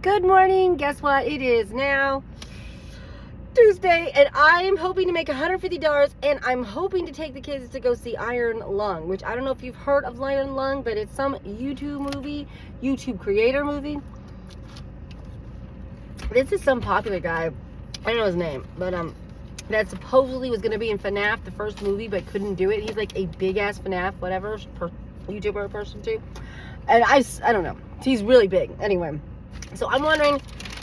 Good morning. Guess what? It is now Tuesday, and I'm hoping to make $150, and I'm hoping to take the kids to go see Iron Lung, which I don't know if you've heard of Iron Lung, but it's some YouTube creator movie. This is some popular guy. I don't know his name, but that supposedly was going to be in FNAF, the first movie, but couldn't do it. He's like a big-ass FNAF, whatever, YouTuber person too. And I don't know. He's really big. Anyway. So I'm wondering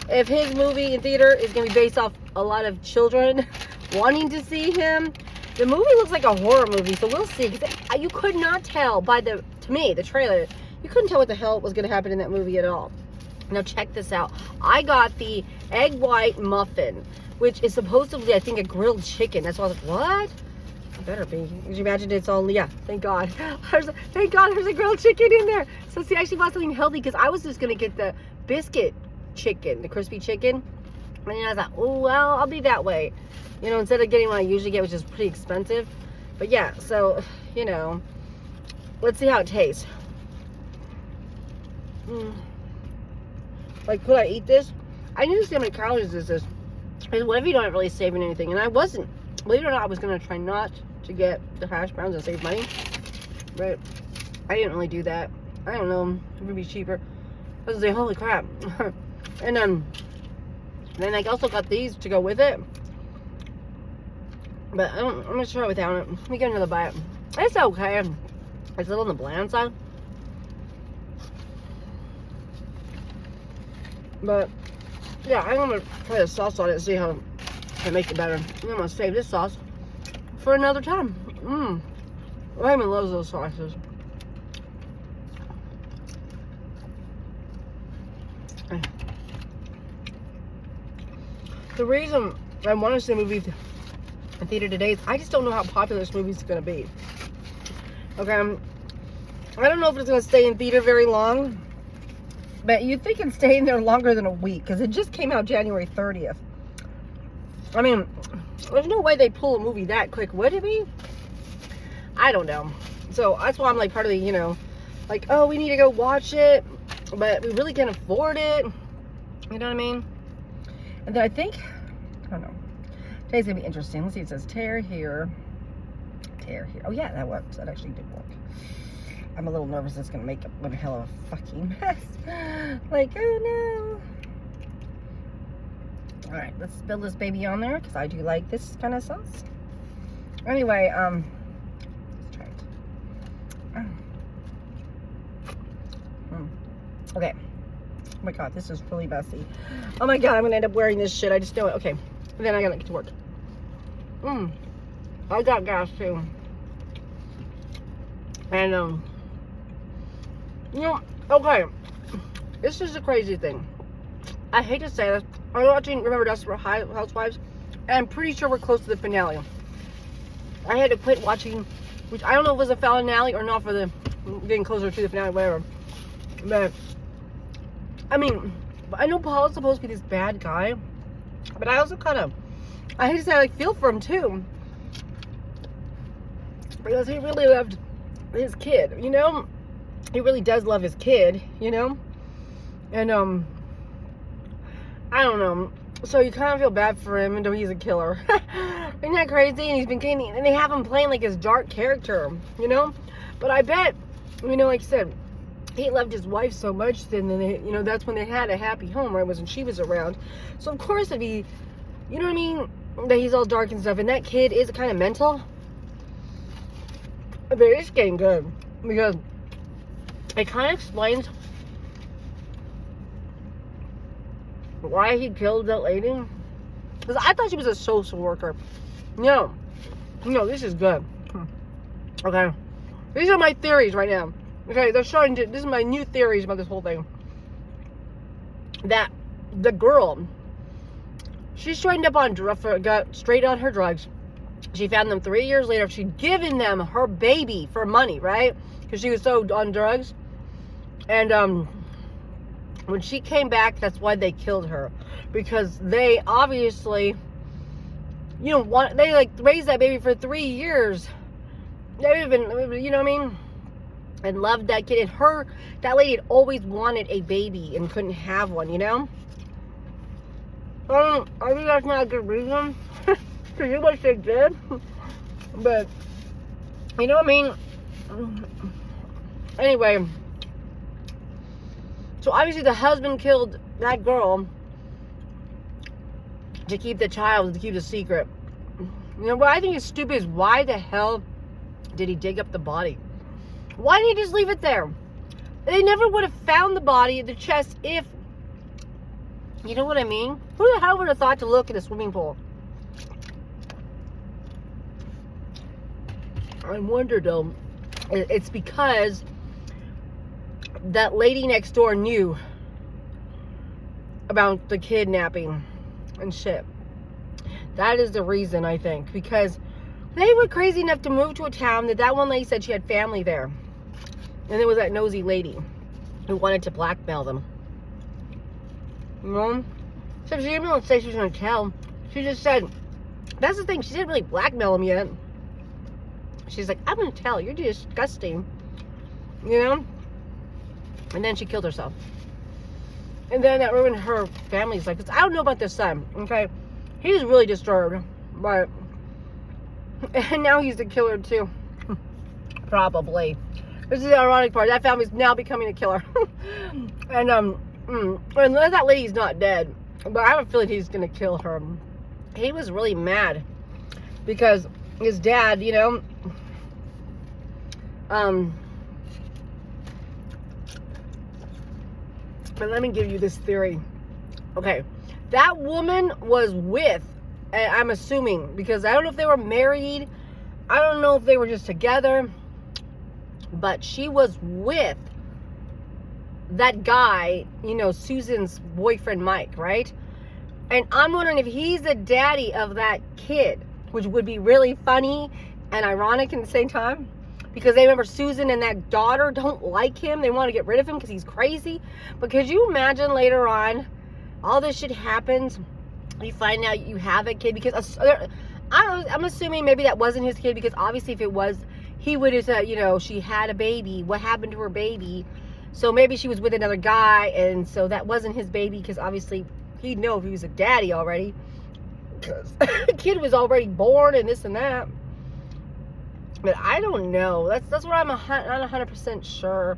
if his movie in theater is going to be based off a lot of children wanting to see him. The movie looks like a horror movie, so we'll see. You could not tell by the trailer, you couldn't tell what the hell was going to happen in that movie at all. Now check this out. I got the egg white muffin, which is supposedly, I think, a grilled chicken. That's why I was like, what? It better be. Could you imagine it's all, yeah, thank God. Thank God there's a grilled chicken in there. So see, I actually bought something healthy because I was just going to get the biscuit chicken, the crispy chicken. And I was like, oh, well, I'll be that way. You know, instead of getting what I usually get, which is pretty expensive. But yeah, so, you know, let's see how it tastes. Like, could I eat this? I need to see how many calories this is. Because what if you don't really saving anything? And I wasn't. Believe it or not, I was going to try not to get the hash browns and save money. But I didn't really do that. I don't know. It would be cheaper. I was like, holy crap. And then I also got these to go with it. But I'm going to try it without it. Let me get another bite. It's okay. It's a little on the bland side. But, yeah, I'm going to try the sauce on it and see how I make it better. I'm going to save this sauce for another time. Raymond loves those sauces. The reason I want to see a movie in theater today is I just don't know how popular this movie is going to be. Okay, I don't know if it's going to stay in theater very long, but you'd think it's staying there longer than a week because it just came out January 30th. I mean, there's no way they pull a movie that quick, would it be? I don't know. So that's why I'm like part of the, you know, like, oh, we need to go watch it, but we really can't afford it. You know what I mean? And then I think, I don't know. Today's gonna be interesting. Let's see, it says tear here. Tear here. Oh yeah, that works. That actually did work. I'm a little nervous it's gonna make a hell of a fucking mess. Like, oh no. Alright, let's spill this baby on there because I do like this kind of sauce. Anyway, let's try it. Okay. Oh my god, this is really messy. Oh my god, I'm gonna end up wearing this shit. I just know it. Okay. And then I gotta get to work. I got gas too. And you know, okay. This is a crazy thing. I hate to say this. I'm watching Remember Desperate Housewives, and I'm pretty sure we're close to the finale. I had to quit watching, which I don't know if it was a finale or not for the getting closer to the finale, whatever. But I mean, I know Paul's supposed to be this bad guy, but I also kind of, I hate to say, I like feel for him too, because he really loved his kid, you know. He really does love his kid, you know. And I don't know. So you kind of feel bad for him, even though he's a killer. Isn't that crazy? And he's been getting, and they have him playing like his dark character, you know. But I bet, you know, like I said, he loved his wife so much, then they, you know, that's when they had a happy home, right? When she was around. So of course it'd be, you know what I mean, that he's all dark and stuff, and that kid is kind of mental. But it's getting good because it kind of explains why he killed that lady. Because I thought she was a social worker. No, this is good. Okay, these are my theories right now. Okay, they're showing, this is my new theories about this whole thing. That the girl, she straightened up on, got straight on her drugs. She found them 3 years later. She'd given them her baby for money, right? Because she was so on drugs. And when she came back, that's why they killed her. Because they obviously, you know, they like raised that baby for 3 years. They've been, you know what I mean? and loved that kid. And that lady had always wanted a baby and couldn't have one, you know? I think that's not a good reason to do what they did. But, you know what I mean? Anyway, so obviously the husband killed that girl to keep the child, to keep the secret. You know what I think is stupid is why the hell did he dig up the body? Why didn't he just leave it there? They never would have found the body, the chest, if, you know what I mean? Who the hell would have thought to look at a swimming pool? I wonder though, it's because that lady next door knew about the kidnapping and shit. That is the reason, I think, because they were crazy enough to move to a town that one lady said she had family there. And there was that nosy lady who wanted to blackmail them. You know? So she didn't really say she was going to tell. She just said, that's the thing, she didn't really blackmail them yet. She's like, I'm going to tell. You're disgusting. You know? And then she killed herself. And then that ruined her family's life. I don't know about this son, okay? He's really disturbed. But, and now he's the killer too. Probably. This is the ironic part. That family's now becoming a killer. And, unless that lady's not dead. But I have a feeling he's going to kill her. He was really mad. Because his dad, you know, but let me give you this theory. Okay, that woman was with, I'm assuming, because I don't know if they were married, I don't know if they were just together, but she was with that guy, you know, Susan's boyfriend Mike, right? And I'm wondering if he's the daddy of that kid, which would be really funny and ironic at the same time, because they remember Susan and that daughter don't like him. They want to get rid of him because he's crazy. But could you imagine later on, all this shit happens, you find out you have a kid, because I'm assuming maybe that wasn't his kid, because obviously if it was, he would have said, you know, she had a baby, what happened to her baby? So maybe she was with another guy, and so that wasn't his baby, because obviously he'd know if he was a daddy already, because the kid was already born and this and that. But I don't know. That's what I'm not 100% sure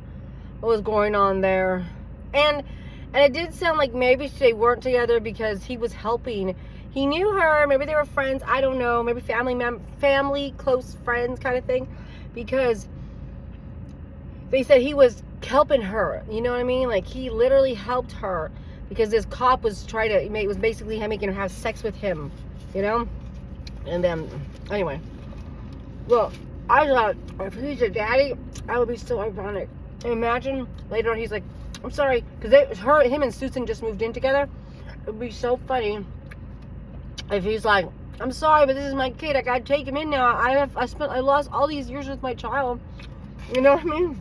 what was going on there. And it did sound like maybe they weren't together because he was helping. He knew her. Maybe they were friends. I don't know. Maybe family, close friends kind of thing. Because they said he was helping her. You know what I mean? Like, he literally helped her because this cop was it was basically him making her have sex with him. You know? And then, anyway. Well, I thought, if he's a daddy, that would be so ironic. And imagine later on he's like, I'm sorry, because him and Susan just moved in together. It would be so funny if he's like, I'm sorry, but this is my kid. I gotta take him in now. I lost all these years with my child. You know what I mean?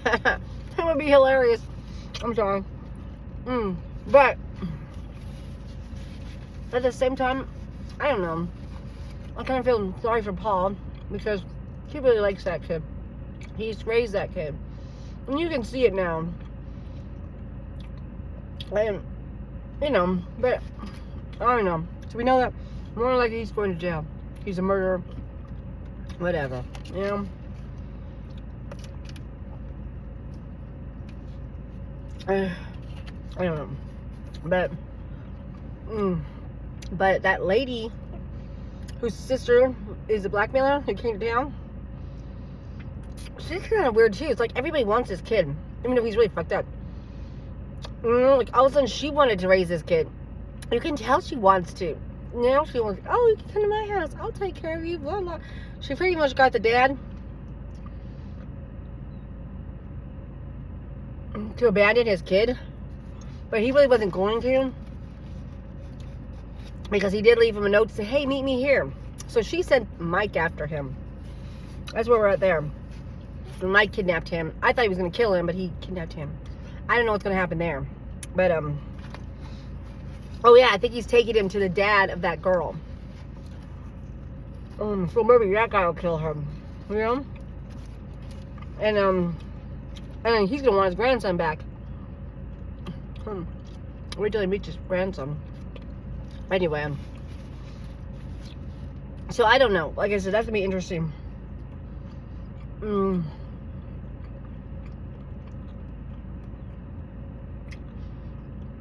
That would be hilarious. I'm sorry. But at the same time, I don't know. I kind of feel sorry for Paul, because he really likes that kid. He's raised that kid. And you can see it now. And, you know, but, I don't know. So we know that more likely he's going to jail. He's a murderer. Whatever. You know? I don't know. But that lady whose sister is a blackmailer who came to town, she's kind of weird too. It's like everybody wants this kid, even though he's really fucked up. Like all of a sudden she wanted to raise this kid. You can tell she wants to. You know, she wants, oh, you can come to my house, I'll take care of you, blah blah. She pretty much got the dad to abandon his kid, but he really wasn't going to, because he did leave him a note to say, hey, meet me here. So she sent Mike after him. That's where we're at there. And Mike kidnapped him. I thought he was going to kill him, but he kidnapped him. I don't know what's going to happen there. But, oh yeah, I think he's taking him to the dad of that girl. So maybe that guy will kill him. You know? And then he's gonna want his grandson back. Wait till he meets his grandson. Anyway. So I don't know. Like I said, that's gonna be interesting.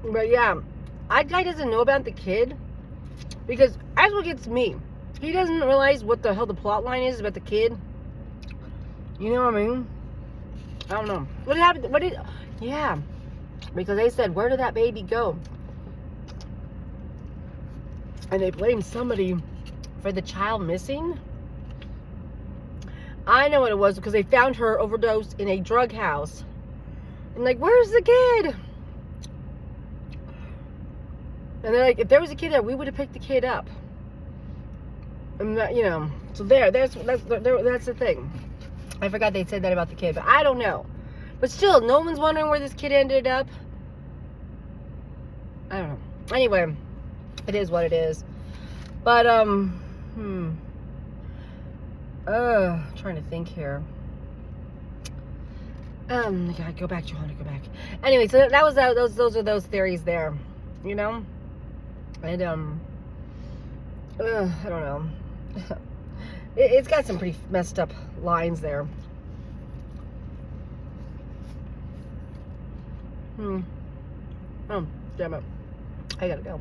But yeah, that guy doesn't know about the kid because that's what gets me. He doesn't realize what the hell the plot line is about the kid. You know what I mean? I don't know. What happened? Yeah. Because they said, where did that baby go? And they blamed somebody for the child missing. I know what it was because they found her overdosed in a drug house. And like, where's the kid? And they're like, if there was a kid there, we would have picked the kid up. And that, you know, so that's the thing. I forgot they said that about the kid, but I don't know. But still, no one's wondering where this kid ended up. I don't know. Anyway, it is what it is. But trying to think here. Gotta go back, Johanna, go back. Anyway, so that was those are those theories there, you know. And I don't know. It's got some pretty messed up lines there. Oh, damn it. I gotta go.